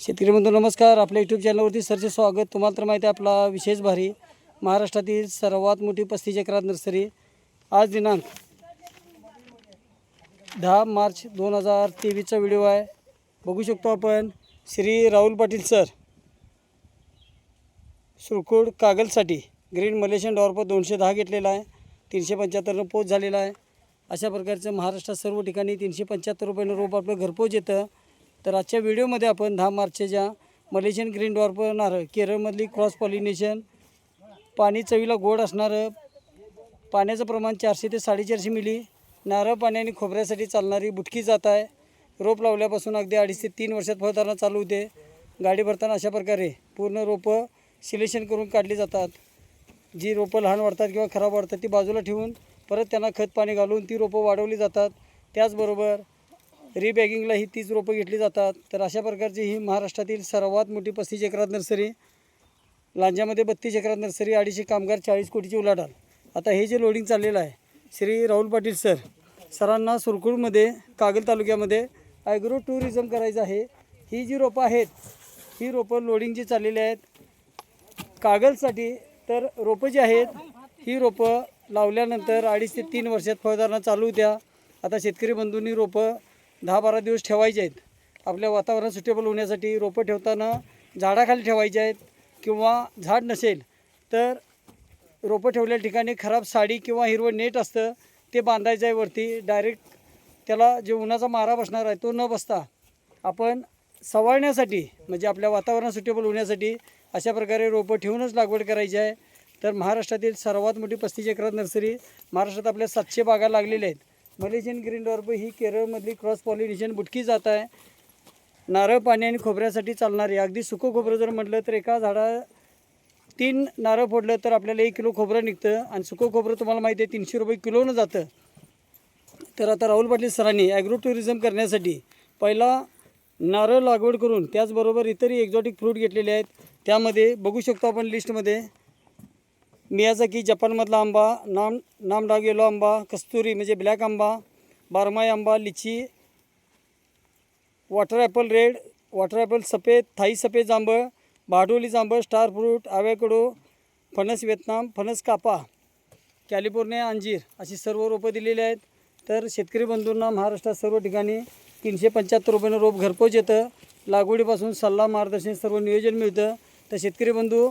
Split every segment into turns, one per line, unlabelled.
शेतकरी बंधू नमस्कार. आपल्या यूट्यूब चॅनलवरती सरचे स्वागत. तुम्हाला तर माहिती आहे आपला विशेष भारी महाराष्ट्रातील सर्वात मोठी 35 एकरात नर्सरी. आज दिनांक 10 मार्च 2023चा व्हिडिओ आहे. बघू शकतो आपण श्री राहुल पाटील सर सुरकुड कागलसाठी ग्रीन मलेशियन डॉर्प 210 घेतलेला आहे. 375 पोच झालेला आहे. अशा प्रकारचं महाराष्ट्रात सर्व ठिकाणी 375 रुपयानं रोप आपलं घरपोच येतं. तर आजच्या व्हिडिओमध्ये आपण 10 मार्चच्या मलेशियन ग्रीन डॉर्प नारळ केरळमधली क्रॉस पॉलिनेशन, पाणी चवीला गोड असणारं, पाण्याचं प्रमाण 400 ते 450 मिली, नारळ पाणी आणि खोबऱ्यासाठी चालणारी बुटकी जात आहे. रोप लावल्यापासून अगदी 2.5 ते 3 वर्षात फळधारणा चालू होते. गाडी भरताना अशा प्रकारे पूर्ण रोपं सिलेक्शन करून काढली जातात. जी रोपं लहान वाढतात किंवा खराब वाढतात ती बाजूला ठेवून परत त्यांना खत पाणी घालून ती रोपं वाढवली जातात. त्याचबरोबर रिबॅगिंगला ही 30 रोपं घेतली जातात. तर अशा प्रकारची ही महाराष्ट्रातील सर्वात मोठी 35 एकरात नर्सरी. लांजामध्ये 32 एकरात नर्सरी, 250 कामगार, 40 कोटीची उलाढाल. आता हे जे लोडिंग चाललेलं आहे श्री राहुल पाटील सरांना सुरकुडमध्ये कागल तालुक्यामध्ये ॲग्रो टुरिझम करायचं आहे. ही जी रोपं आहेत ही रोपं लोडिंग जी चाललेली आहेत कागलसाठी. तर रोपं जी आहेत ही रोपं लावल्यानंतर 2.5 ते 3 वर्षात फळधारणा चालू होत्या. आता शेतकरी बंधूंनी रोपं 10-12 दिवस ठेवायचे आहेत. आपल्या वातावरण सुटेबल होण्यासाठी रोपं ठेवताना झाडाखाली ठेवायचे आहेत किंवा झाड नसेल तर रोपं ठेवलेल्या ठिकाणी खराब साडी किंवा हिरवं नेट असतं ते बांधायचं आहे वरती. डायरेक्ट त्याला जे उन्हाचा मारा बसणार आहे तो न बसता आपण सवाळण्यासाठी म्हणजे आपल्या वातावरण सुटेबल होण्यासाठी अशा प्रकारे रोपं ठेवूनच लागवड करायची आहे. तर महाराष्ट्रातील सर्वात मोठी 35 एकरात नर्सरी. महाराष्ट्रात आपल्या 700 बागा लागलेल्या आहेत. मलेशियन ग्रीन डॉर्प ही केरळमधली क्रॉस पॉलिनेशन बुटकी जात आहे. नारळ पाणी आणि खोबऱ्यासाठी चालणारी. अगदी सुकं खोबरं जर म्हटलं तर एका झाडा 3 नारळ फोडलं तर आपल्याला 1 किलो खोबरं निघतं. आणि सुकं खोबरं तुम्हाला माहिती आहे 300 रुपये किलोनं जातं. तर आता राहुल पाटील सरांनी ॲग्रो टुरिझम करण्यासाठी पहिला नारळ लागवड करून त्याचबरोबर इतरही एक्झॉटिक फ्रूट घेतलेले आहेत. त्यामध्ये बघू शकतो आपण लिस्टमध्ये मियाझाकी जपानमधला आंबा, नामडाग येलो आंबा, कस्तुरी म्हणजे ब्लॅक आंबा, बारमाही आंबा, लिची, water Apple red, water Apple सफेद, थाई सफेद जांभळ, भाडोली जांभळ, स्टार फ्रूट, ॲव्होकॅडो, फणस व्हिएतनाम, फणस कापा, कॅलिफोर्निया अंजीर अशी सर्व रोपं दिलेली आहेत. तर शेतकरी बंधूंना महाराष्ट्रात सर्व ठिकाणी 375 रुपयानं रोप घरपोच येतं. लागवडीपासून सल्ला मार्गदर्शन सर्व नियोजन मिळतं. तर शेतकरी बंधू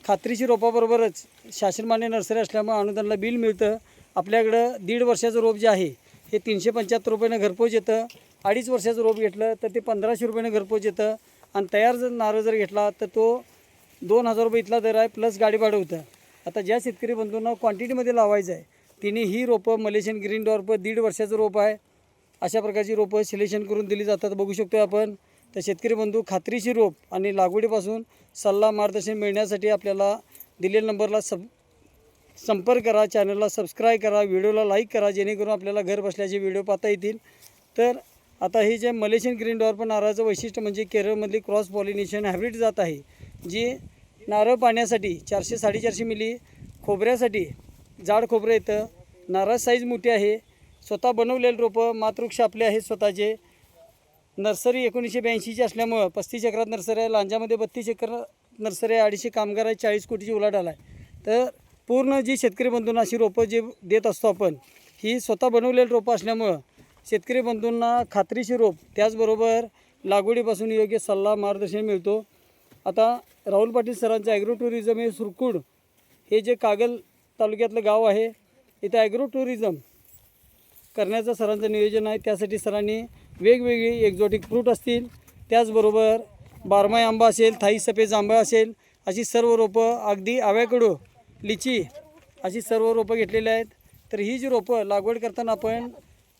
खात्रीशीर रोपाबरोबरच शासनमान्य नर्सरी असल्यामुळे अनुदानाला बिल मिळतं. आपल्याकडं 1.5 वर्षाचं रोप जे आहे हे 375 रुपयानं घरपोच येतं. 2.5 वर्षाचं रोप घेतलं तर ते 1500 रुपयानं घरपोच येतं. आणि तयार जर नारळ जर घेतला तर तो 2000 रुपये इथला दर आहे प्लस गाडी भाडं होतं. आता ज्या शेतकरी बंधूंना क्वांटिटीमध्ये लावायचं आहे तिने ही रोपं मलेशियन ग्रीन डॉर्प 1.5 वर्षाचं रोप आहे अशा प्रकारची रोपं सिलेक्शन करून दिली जातात. बघू शकतो आपण. तर शेतकरी बंधू खात्रीशीर रोप आणि लागवडीपासून सल्ला मार्गदर्शन मिळण्यासाठी आपल्याला दिलेल्या नंबरला संपर्क करा. चॅनलला सबस्क्राईब करा, व्हिडिओला लाईक करा जेणेकरून आपल्याला घर बसल्याचे व्हिडिओ पाहता येतील. तर आता हे जे मलेशियन ग्रीन डॉर्प नारळाचं वैशिष्ट्य म्हणजे केरळमधली क्रॉस पॉलिनेशन हायब्रिड जात आहे जी नारळ पाण्यासाठी 400-450 मिली, खोबऱ्यासाठी जाड खोबरं येतं, नारळ साईज मोठी आहे, स्वतः बनवलेलं रोपं, मातृवृक्ष आपले आहेत स्वतःचे. नर्सरी 1982ची असल्यामुळं 35 एकरात नर्सरी आहे. लांजामध्ये 32 एकर नर्सरी आहे. 250 कामगार आहे, 40 कोटीची उलाढाल आहे. तर पूर्ण जी शेतकरी बंधूंना अशी रोपं जे देत असतो आपण ही स्वतः बनवलेली रोपं असल्यामुळं शेतकरी बंधूंना खात्रीशीर रोप त्याचबरोबर लागवडीपासून योग्य सल्ला मार्गदर्शन मिळतो. आता राहुल पाटील सरांचं ॲग्रो टुरिझम हे सुरकुड हे जे कागल तालुक्यातलं गाव आहे इथं ॲग्रो टुरिझम करण्याचं सरांचं नियोजन आहे. त्यासाठी सरांनी वेगवेगळी एक्झॉटिक फ्रूट असतील, त्याचबरोबर बारमाही आंबा असेल, थाई सफेद जांभळ असेल अशी सर्व रोपं, अगदी ॲव्होकॅडो, लिची अशी सर्व रोपं घेतलेली आहेत. तर ही जी रोपं लागवड करताना आपण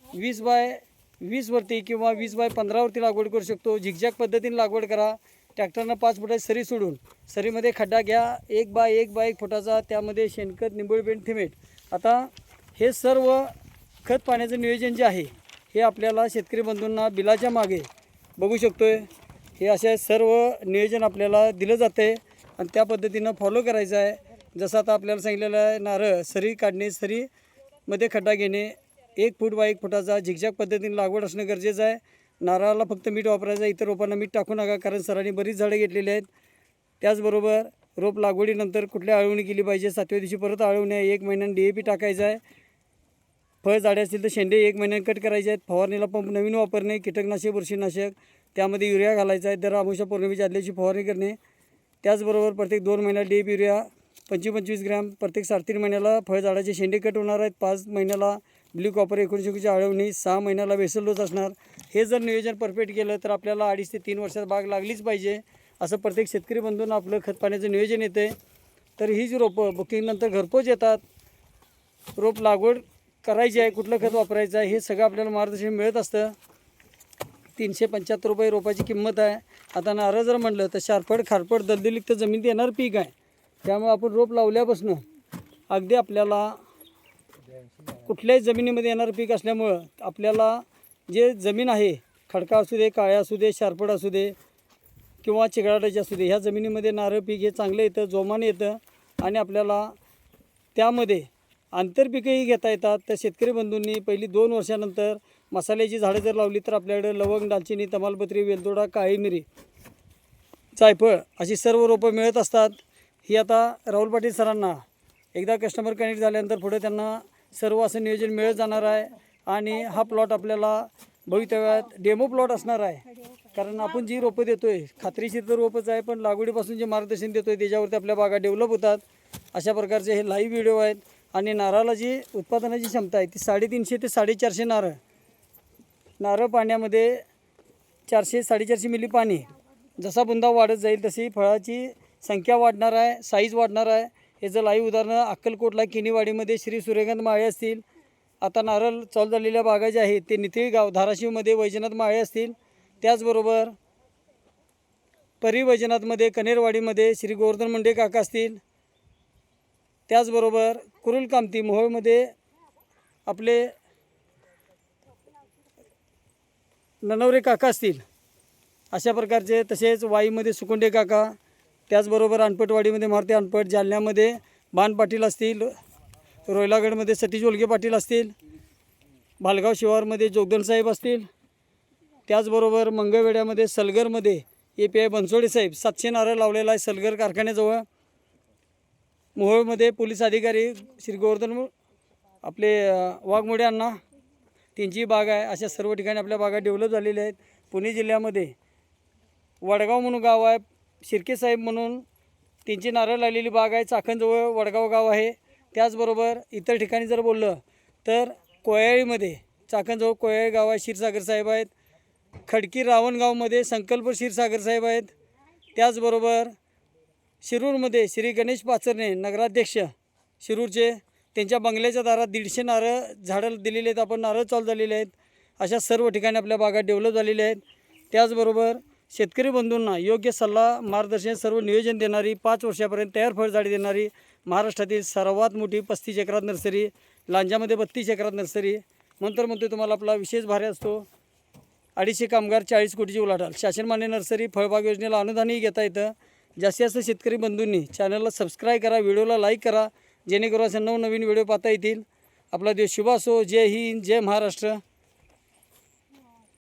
20x20 वरती किंवा 20x15 वरती लागवड करू शकतो. झिगझॅग पद्धतीने लागवड करा. ट्रॅक्टरनं 5 फुटाची सरी सोडून सरीमध्ये खड्डा घ्या 1x1 फुटाचा, त्यामध्ये शेणखत, निंबोळी पेंट, थिमेट. आता हे सर्व खत पाण्याचं नियोजन जे आहे हे आपल्याला शेतकरी बंधूंना बिलाच्या मागे बघू शकतो आहे. हे अशा सर्व नियोजन आपल्याला दिलं जातं आहे आणि त्या पद्धतीनं फॉलो करायचं आहे. जसं आता आपल्याला सांगितलेलं आहे नारळ सरी काढणे, सरीमध्ये खड्डा घेणे, 1 फूट बाय 1 फुटाचा झिगझॅग पद्धतीने लागवड असणं गरजेचं आहे. नारळाला फक्त मीठ वापरायचं, इतर रोपांना मीठ टाकू नका, कारण सरांनी बरीच झाडं घेतलेली आहेत. त्याचबरोबर रोप लागवडीनंतर कुठल्या आळवणी केली पाहिजे, 7व्या दिवशी परत आळवणी आहे, 1 महिन्यानं DAP टाकायचं आहे. फळ झाडे असतील तर शेंडे 1 महिन्याने कट करायचे आहेत. फवारणीला पंप नवीन वापरणे, कीटकनाशक बुरशीनाशक, त्यामध्ये युरिया घालायचा आहे. दर अमावस्या पौर्णिमेच्या आदल्याची फवारणी करणे. त्याचबरोबर प्रत्येक 2 महिन्याला DAP युरिया 25-25 ग्रॅम, प्रत्येक 3.5 महिन्याला फळझाडाचे शेंडे कट होणार आहेत. 5 महिन्याला ब्ल्यू कॉपर 19 आळवणी, 6 महिन्याला बेसल डोस असणार. हे जर नियोजन परफेक्ट केलं तर आपल्याला 2.5 ते 3 वर्षात बाग लागलीच पाहिजे, असं प्रत्येक शेतकरी बंधूंना आपलं खत पाण्याचं नियोजन येते. तर ही जी रोपं बुकिंगनंतर घरपोच येतात. रोप लागवड करायची आहे, कुठलं खत वापरायचं आहे, हे सगळं आपल्याला मार्गदर्शन मिळत असतं. 375 रुपये रोपाची किंमत आहे. आता नारळ जर म्हणलं तर शारपड खारपड दलदलीत जमिनीत येणार पीक आहे. त्यामुळे आपण रोप लावल्यापासून अगदी आपल्याला कुठल्याही जमिनीमध्ये येणारं पीक असल्यामुळं आपल्याला जे जमीन आहे, खडका असू दे, काळ्या असू दे, शारपड असू दे किंवा चिकडाटाची असू दे, ह्या जमिनीमध्ये नारळ पीक हे चांगलं येतं, जोमाने येतं आणि आपल्याला त्यामध्ये आंतरपिकंही घेता येतात. तर शेतकरी बंधूंनी पहिली 2 वर्षानंतर मसाल्याची झाडं जर लावली तर आपल्याकडे लवंग, दालचिनी, तमालपत्री, वेलदोडा, काळी मिरी, जायफळ अशी सर्व रोपं मिळत असतात. ही आता राहुल पाटील सरांना एकदा कस्टमर कनेक्ट झाल्यानंतर पुढे त्यांना सर्व असं नियोजन मिळत जाणार आहे. आणि हा प्लॉट आपल्याला भवितव्यात डेमो प्लॉट असणार आहे, कारण आपण जी रोपं देतो आहे खात्रीशीर तर रोपच आहे, पण लागवडीपासून जे मार्गदर्शन देतो आहे त्याच्यावरती आपल्या बागा डेव्हलप होतात. अशा प्रकारचे हे लाईव्ह व्हिडिओ आहेत. आणि नारळाला जी उत्पादनाची क्षमता आहे ती 350 ते 450 नारळ पाण्यामध्ये 400-450 मिली पाणी. जसा बुंदा वाढत जाईल तशी फळाची संख्या वाढणार आहे, साईज वाढणार आहे. याचं लाईव्ह उदाहरणं अक्कलकोटला किनीवाडीमध्ये श्री सूर्यकांत माळे असतील. आता नारळ चालू झालेल्या बागा ज्या आहेत ते नितळी गाव धाराशिवमध्ये वैजनाथ माळे असतील. त्याचबरोबर परी वैजनाथमध्ये कनेरवाडीमध्ये श्री गोवर्धन मुंडे काका असतील. त्याचबरोबर कुरुल कामती मोहोळमध्ये आपले ननवरे काका असतील. अशा प्रकारचे, तसेच वाईमध्ये सुकुंडे काका, त्याचबरोबर अनपटवाडीमध्ये मारुती अनपट, जालन्यामध्ये बाण पाटील असतील, रोयलागडमध्ये सतीश ओलगे पाटील असतील, भालगाव शिवारमध्ये जोगदन साहेब असतील. त्याचबरोबर मंगळवेढ्यामध्ये सलगरमध्ये API बनसोडे साहेब 700 नारळ लावलेला आहे सलगर कारखान्याजवळ. मोहोळमध्ये पोलीस अधिकारी श्री गोवर्धन आपले वाघमोडे अण्णा, त्यांची बाग आहे. अशा सर्व ठिकाणी आपल्या बागा डेव्हलप झालेल्या आहेत. पुणे जिल्ह्यामध्ये वडगाव म्हणून गाव आहे, शिर्के साहेब म्हणून त्यांची नारळ लावलेली बाग आहे. चाकणजवळ वडगाव गाव आहे. त्याचबरोबर इतर ठिकाणी जर बोललं तर कोयाळीमध्ये चाकणजवळ कोयाळी गाव आहे, क्षीरसागर साहेब आहेत. खडकी रावणगावमध्ये संकल्प क्षीरसागर साहेब आहेत. त्याचबरोबर शिरूरमध्ये श्री गणेश पाचरणे नगराध्यक्ष शिरूरचे, त्यांच्या बंगल्याच्या दारात 150 नारळ झाडं दिलेली आहेत. आपण नारळ चालू झालेले आहेत. अशा सर्व ठिकाणी आपल्या बागा डेव्हलप झालेल्या आहेत. त्याचबरोबर शेतकरी बंधूंना योग्य सल्ला मार्गदर्शन सर्व नियोजन देणारी 5 वर्षापर्यंत तयार फळझाडे देणारी महाराष्ट्रातील सर्वात मोठी 35 एकरात नर्सरी, लांजामध्ये 32 एकरात नर्सरी. नंतर म्हणतो तुम्हाला आपला विशेष भारी असतो. 250 कामगार, 40 कोटीची उलाढाल, शासनमान्य नर्सरी, फळबाग योजनेला अनुदानही घेता येतं. जास्तीत जास्त शेतकरी बंधूंनी चॅनलला सबस्क्राईब करा, व्हिडिओला लाईक करा, जेणेकरून असे नवनवीन व्हिडिओ पाहता येतील. आपला देश शुभ असो. जय हिंद, जय महाराष्ट्र.